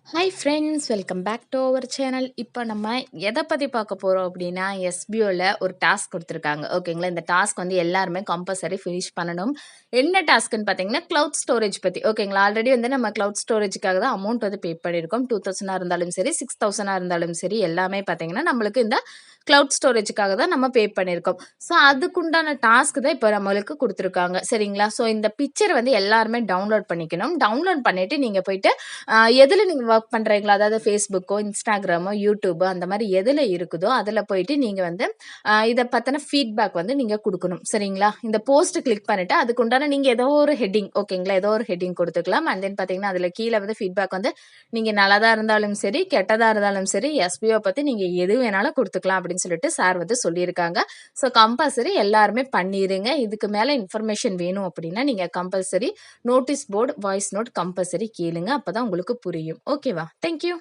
Hi friends, welcome back to our channel. இப்போ நம்ம எதை பற்றி பார்க்க போகிறோம் அப்படின்னா, எஸ்பிஓவில் ஒரு டாஸ்க் கொடுத்துருக்காங்க. ஓகேங்களா, இந்த டாஸ்க் வந்து எல்லாருமே கம்பல்சரி ஃபினிஷ் பண்ணணும். என்ன டாஸ்க்குன்னு பார்த்தீங்கன்னா, க்ளவுட் ஸ்டோரேஜ் பற்றி. ஓகேங்களா, ஆல்ரெடி வந்து நம்ம க்ளவுட் ஸ்டோரேஜுக்காக தான் அமௌண்ட் வந்து பே பண்ணியிருக்கோம். 2000 இருந்தாலும் சரி, 6000 இருந்தாலும் சரி, எல்லாமே பார்த்தீங்கன்னா நம்மளுக்கு இந்த க்ளவுட் ஸ்டோரேஜுக்காக தான் நம்ம பே பண்ணியிருக்கோம். ஸோ அதுக்குண்டான டாஸ்க் தான் இப்போ நம்மளுக்கு கொடுத்துருக்காங்க. சரிங்களா, ஸோ இந்த பிக்சர் வந்து எல்லாருமே டவுன்லோட் பண்ணிக்கணும். டவுன்லோட் பண்ணிவிட்டு நீங்கள் போயிட்டு எதில நீங்க ஒர்க் பண்றீங்களோ, அதாவது Facebookஓ, Instagramஓ, YouTubeஓ அந்த மாரி எதுல இருக்குதோ, அதுல போயிட்டு நீங்க வந்து இத பத்தின ஃபீட்பேக் வந்து நீங்க குடுக்கணும். சரிங்களா? இந்த போஸ்ட் கிளிக் பண்ணிட்டு அதுக்கு உண்டான நீங்க ஏதோ ஒரு ஹெட்டிங் ஓகேங்களா? ஏதோ ஒரு ஹெட்டிங் குடுத்துக்கலாம். அண்ட் தென் பார்த்தீங்கன்னா, அதுல கீழ வந்து ஃபீட்பேக் வந்து நீங்க நல்லதா இருந்தாலும் சரி, கெட்டதா இருந்தாலும் சரி, எஸ்பிஓ பத்தி நீங்க எது வேணாலும் குடுத்துக்கலாம் அப்படின்னு சொல்லிட்டு சார் வந்து சொல்லியிருக்காங்க. ஸோ கம்பல்சரி எல்லாருமே பண்ணிருங்க. இதுக்கு மேல இன்ஃபர்மேஷன் வேணும் அப்படின்னா, நீங்க compulsory notice board, voice note compulsory கேளுங்க. அப்பதான் உங்களுக்கு புரியும். ஓகேவா? Thank you.